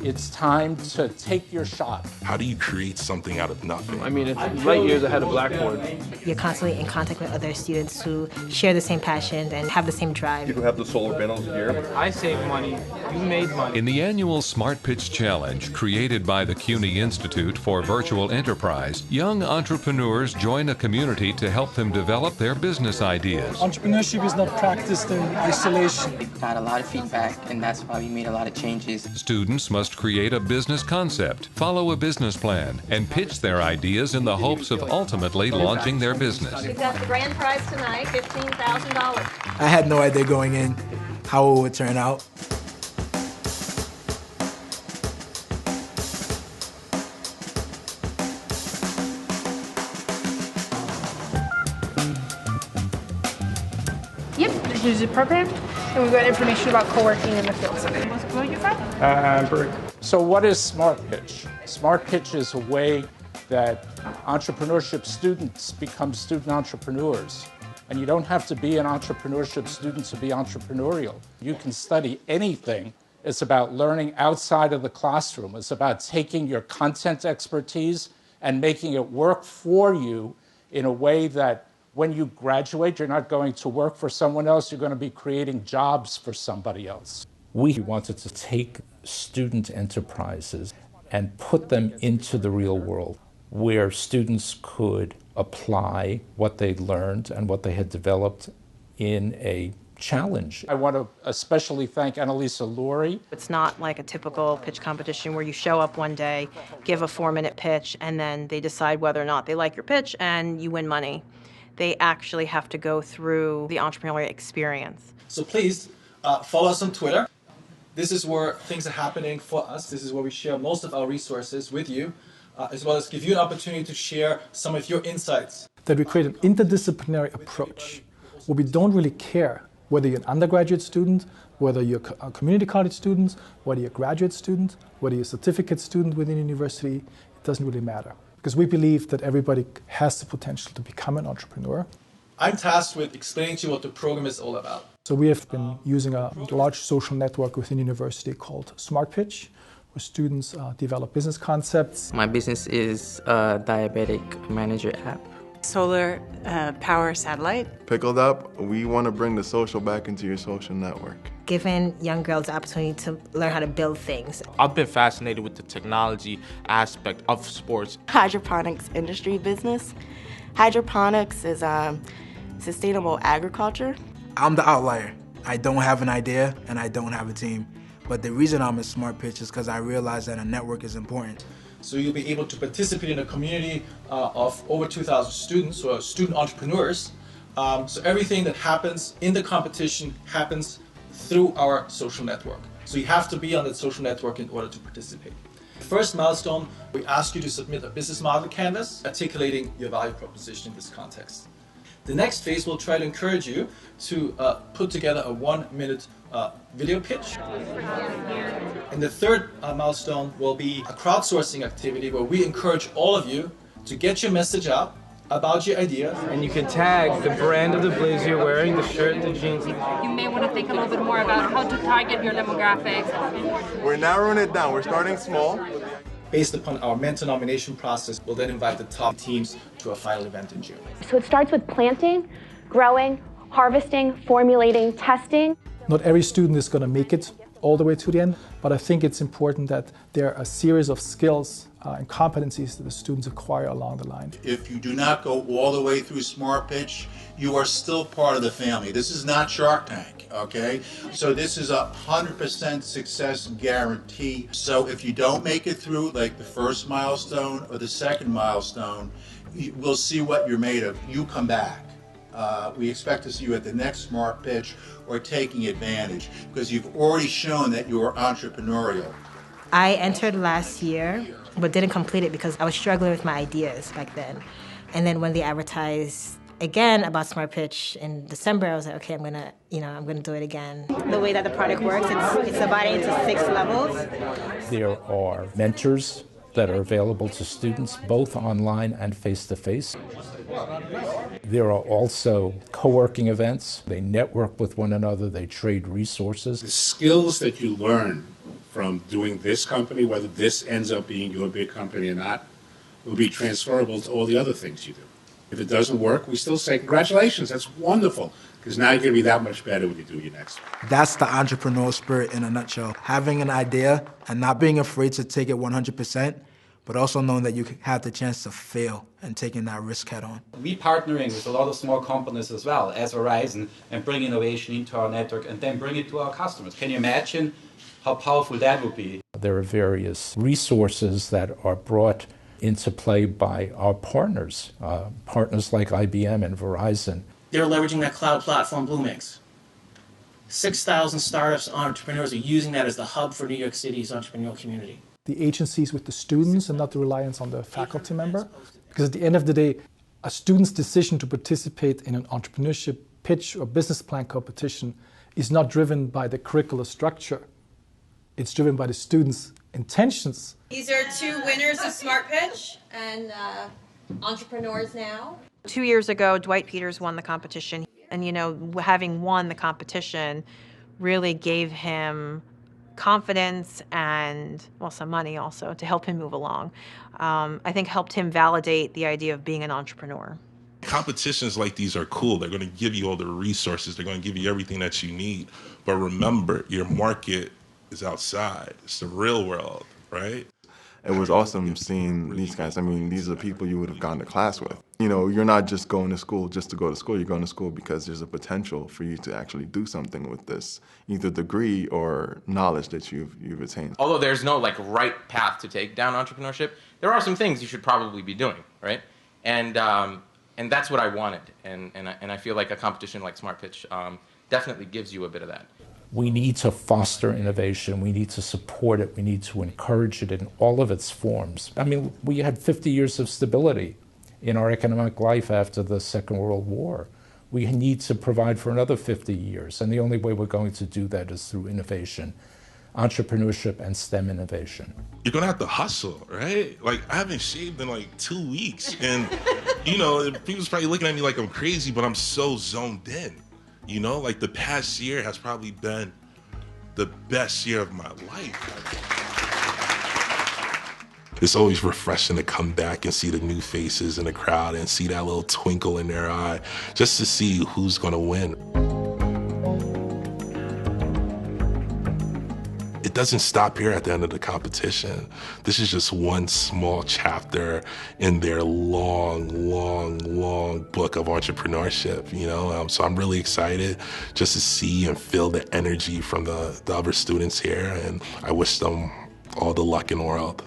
It's time to take your shot. How do you create something out of nothing? I mean, it's light years ahead of Blackboard. You're constantly in contact with other students who share the same passion and have the same drive. You have the solar panels here. I saved money. You made money. In the annual SmartPitch Challenge, created by the CUNY Institute for Virtual Enterprise, young entrepreneurs join a community to help them develop their business ideas. Entrepreneurship is not practiced in isolation. We got a lot of feedback, and that's why we made a lot of changes. Students must create a business concept, follow a business plan, and pitch their ideas in the hopes of ultimately launching their business. We've got the grand prize tonight, $15,000. I had no idea going in how it would turn out. Yep, here's the program, and we've got information about co-working in the field center. Where are you from? So what is SmartPitch? SmartPitch is a way that entrepreneurship students become student entrepreneurs. And you don't have to be an entrepreneurship student to be entrepreneurial. You can study anything. It's about learning outside of the classroom. It's about taking your content expertise and making it work for you in a way that when you graduate, you're not going to work for someone else, you're going to be creating jobs for somebody else. We wanted to take student enterprises and put them into the real world, where students could apply what they learned and what they had developed in a challenge. I want to especially thank Annalisa Lurie. It's not like a typical pitch competition where you show up one day, give a 4-minute pitch, and then they decide whether or not they like your pitch and you win money. They actually have to go through the entrepreneurial experience. So please follow us on Twitter. This is where things are happening for us. This is where we share most of our resources with you, as well as give you an opportunity to share some of your insights. That we create an interdisciplinary approach where we don't really care whether you're an undergraduate student, whether you're a community college student, whether you're a graduate student, whether you're a certificate student within a university. It doesn't really matter. Because we believe that everybody has the potential to become an entrepreneur. I'm tasked with explaining to you what the program is all about. So we have been using a large social network within university called SmartPitch, where students develop business concepts. My business is a diabetic manager app. Solar power satellite. Pickled Up, we want to bring the social back into your social network. Giving young girls the opportunity to learn how to build things. I've been fascinated with the technology aspect of sports. Hydroponics industry business. Hydroponics is sustainable agriculture. I'm the outlier. I don't have an idea and I don't have a team. But the reason I'm a SmartPitch is because I realize that a network is important. So you'll be able to participate in a community of over 2,000 students, or student entrepreneurs. So everything that happens in the competition happens through our social network. So you have to be on that social network in order to participate. First milestone, we ask you to submit a business model canvas articulating your value proposition in this context. The next phase will try to encourage you to put together a 1-minute video pitch. And the third milestone will be a crowdsourcing activity where we encourage all of you to get your message out about your idea. And you can tag the brand of the blazer you're wearing, the shirt, the jeans. You may want to think a little bit more about how to target your demographics. We're narrowing it down. We're starting small. Based upon our mentor nomination process, we'll then invite the top teams to a final event in June. So it starts with planting, growing, harvesting, formulating, testing. Not every student is going to make it all the way to the end, but I think it's important that there are a series of skills and competencies that the students acquire along the line. If you do not go all the way through SmartPitch, you are still part of the family. This is not Shark Tank, okay? So this is 100% success guarantee. So if you don't make it through like the first milestone or the second milestone, we'll see what you're made of. You come back. We expect to see you at the next SmartPitch or taking advantage because you've already shown that you are entrepreneurial. I entered last year, but didn't complete it because I was struggling with my ideas back then. And then when they advertised again about SmartPitch in December, I was like, okay, I'm gonna do it again. The way that the product works, it's divided into 6 levels. There are mentors that are available to students, both online and face-to-face. There are also co-working events. They network with one another, they trade resources. The skills that you learn from doing this company, whether this ends up being your big company or not, will be transferable to all the other things you do. If it doesn't work, we still say, congratulations, that's wonderful, because now you're going to be that much better when you do your next one. That's the entrepreneurial spirit in a nutshell. Having an idea and not being afraid to take it 100%, but also knowing that you have the chance to fail and taking that risk head on. We partnering with a lot of small companies as well as Horizon and bring innovation into our network and then bring it to our customers. Can you imagine how powerful that would be? There are various resources that are brought into play by our partners, partners like IBM and Verizon. They're leveraging that cloud platform, Bluemix. 6,000 startups and entrepreneurs are using that as the hub for New York City's entrepreneurial community. The agencies with the students and not the reliance on the faculty member. Because at the end of the day, a student's decision to participate in an entrepreneurship pitch or business plan competition is not driven by the curricular structure. It's driven by the students' intentions. These are two winners of SmartPitch and Entrepreneurs Now. 2 years ago, Dwight Peters won the competition. And, you know, having won the competition really gave him confidence and, well, some money also to help him move along. I think helped him validate the idea of being an entrepreneur. Competitions like these are cool. They're going to give you all the resources. They're going to give you everything that you need. But remember, your market is outside. It's the real world, right? It was awesome seeing these guys. I mean, these are people you would have gone to class with. You know, you're not just going to school just to go to school. You're going to school because there's a potential for you to actually do something with this, either degree or knowledge that you've attained. Although there's no like right path to take down entrepreneurship, there are some things you should probably be doing, right? And that's what I wanted. And I feel like a competition like SmartPitch definitely gives you a bit of that. We need to foster innovation. We need to support it. We need to encourage it in all of its forms. I mean, we had 50 years of stability in our economic life after the Second World War. We need to provide for another 50 years, and the only way we're going to do that is through innovation, entrepreneurship, and STEM innovation. You're going to have to hustle, right? Like, I haven't shaved in like 2 weeks, and, you know, people's probably looking at me like I'm crazy, but I'm so zoned in. You know, like the past year has probably been the best year of my life. It's always refreshing to come back and see the new faces in the crowd and see that little twinkle in their eye, just to see who's gonna win. It doesn't stop here at the end of the competition. This is just one small chapter in their long, long, long book of entrepreneurship, you know? So I'm really excited just to see and feel the energy from the other students here, and I wish them all the luck in the world.